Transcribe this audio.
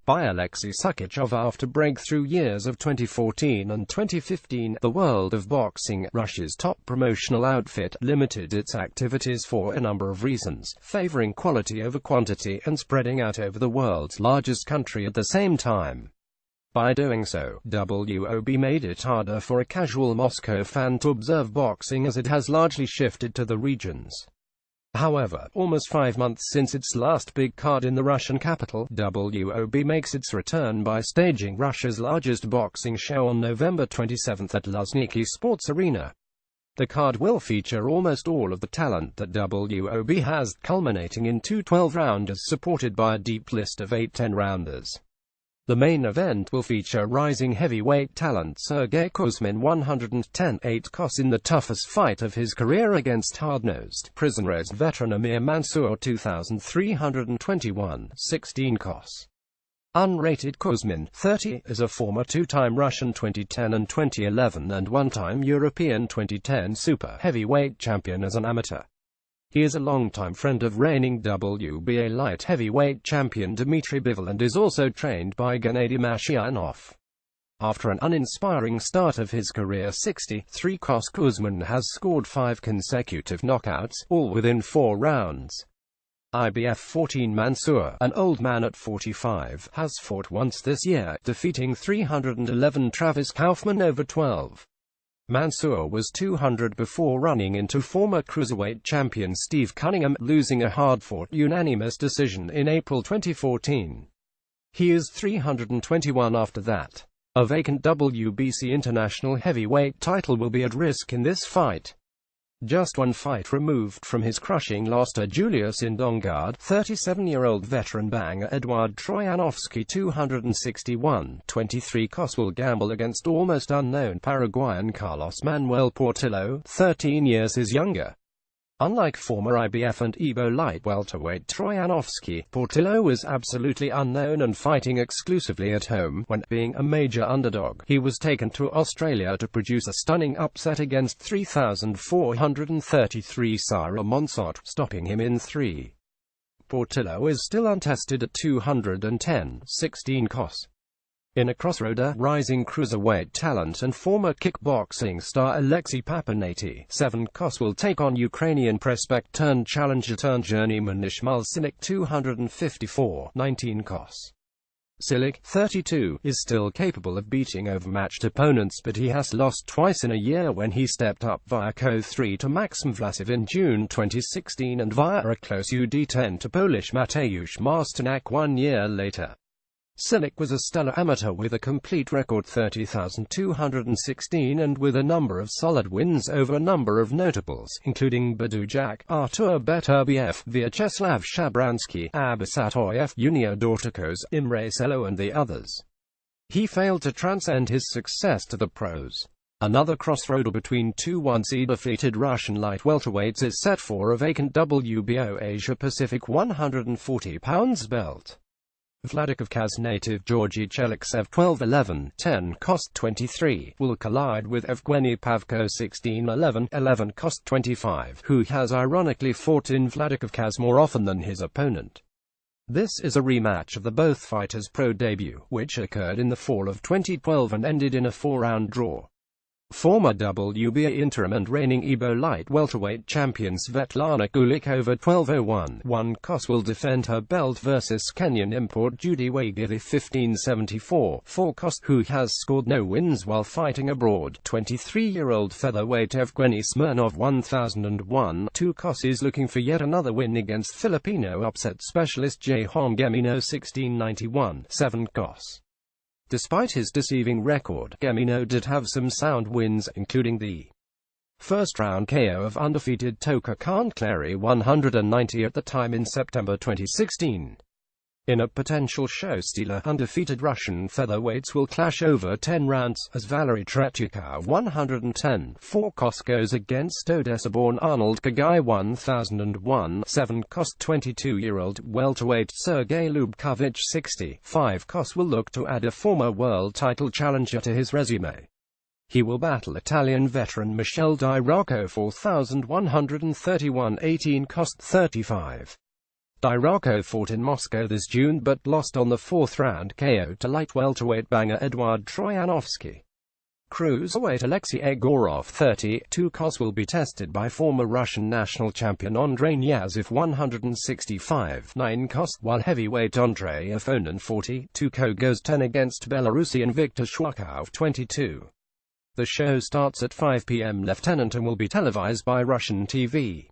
by Alexei Sukhachov. After breakthrough years of 2014 and 2015, the World of Boxing, Russia's top promotional outfit, limited its activities for a number of reasons, favoring quality over quantity and spreading out over the world's largest country at the same time. By doing so, WOB made it harder for a casual Moscow fan to observe boxing, as it has largely shifted to the regions. However, almost 5 months since its last big card in the Russian capital, WOB makes its return by staging Russia's largest boxing show on November 27 at Luzhniki Sports Arena. The card will feature almost all of the talent that WOB has, culminating in two 12-rounders supported by a deep list of 8 10-rounders. The main event will feature rising heavyweight talent Sergey Kuzmin, 110-8 KOS, in the toughest fight of his career against hard-nosed, prison-raised veteran Amir Mansour, 2,321-16 KOS. Unrated Kuzmin, 30, is a former two-time Russian 2010 and 2011 and one-time European 2010 super heavyweight champion as an amateur. He is a longtime friend of reigning WBA light heavyweight champion Dmitry Bivol and is also trained by Gennady Mashyanov. After an uninspiring start of his career, 63 KOS, Kuzmin has scored 5 consecutive knockouts, all within 4 rounds. IBF 14 Mansour, an old man at 45, has fought once this year, defeating 311 Travis Kaufman over 12. Mansour was 200 before running into former cruiserweight champion Steve Cunningham, losing a hard-fought unanimous decision in April 2014. He is 321 after that. A vacant WBC international heavyweight title will be at risk in this fight. Just one fight removed from his crushing loss to Julius Indongard, 37-year-old veteran banger Eduard Troyanovsky, 261-23 KOS, will gamble against almost unknown Paraguayan Carlos Manuel Portillo, 13 years his younger. Unlike former IBF and EBO light welterweight Troyanovsky, Portillo was absolutely unknown and fighting exclusively at home. When being a major underdog, he was taken to Australia to produce a stunning upset against 3,433 Sarah Monsot, stopping him in 3. Portillo is still untested at 210-16 KOS. In a crossroader, rising cruiserweight talent and former kickboxing star Alexei Papanati, 7 KOS, will take on Ukrainian prospect-turned-challenger-turned-journeyman Ishmael Silik, 254-19 KOS. Silik, 32, is still capable of beating overmatched opponents, but he has lost twice in a year, when he stepped up via KO3 to Maxim Vlasiv in June 2016 and via a close UD10 to Polish Mateusz Masternak 1 year later. Silik was a stellar amateur with a complete record 30,216 and with a number of solid wins over a number of notables, including Badujak, Artur Beterbiev, Vyacheslav Shabransky, Abisatoyev, Junior Dortikos, Imre Selo and the others. He failed to transcend his success to the pros. Another crossroader between two once defeated Russian light welterweights is set for a vacant WBO Asia-Pacific 140 pounds belt. Vladikavkaz native Georgy Chelyksev, 12-11-10 KOS 23, will collide with Evgeny Pavko, 16-11-11 KOS 25, who has ironically fought in Vladikavkaz more often than his opponent. This is a rematch of the both fighters' pro debut, which occurred in the fall of 2012 and ended in a 4-round draw. Former WBA interim and reigning EBO light welterweight champion Svetlana Kulik, over 12-01-1 KOS, will defend her belt versus Kenyan import Judy Wagiri, 15-74-4 KOS, who has scored no wins while fighting abroad. 23-year-old featherweight Evgeny Smirnov, 1001-2 KOS, is looking for yet another win against Filipino upset specialist Jehom Gemino, 1691-7 KOS. Despite his deceiving record, Gemino did have some sound wins, including the first-round KO of undefeated Toka Kantleri, 190 at the time, in September 2016. In a potential show-stealer, undefeated Russian featherweights will clash over 10 rounds, as Valery Tretyakov, 110-4 KOS, goes against Odessa-born Arnold Kagai, 1001-7 KOS. 22-year-old welterweight Sergey Lubkovich, 65 KOS, will look to add a former world title challenger to his resume. He will battle Italian veteran Michele Di Rocco, 4131-18 KOS 35. Dirako fought in Moscow this June but lost on the fourth round KO to light welterweight banger Eduard Troyanovsky. Cruiserweight Alexei Egorov, 32, will be tested by former Russian national champion Andrei Niazov, 165-9 cost, while heavyweight Andrei Afonin, 42, goes 10 against Belarusian Viktor Shwakov, 22. The show starts at 5 p.m. Lieutenant and will be televised by Russian TV.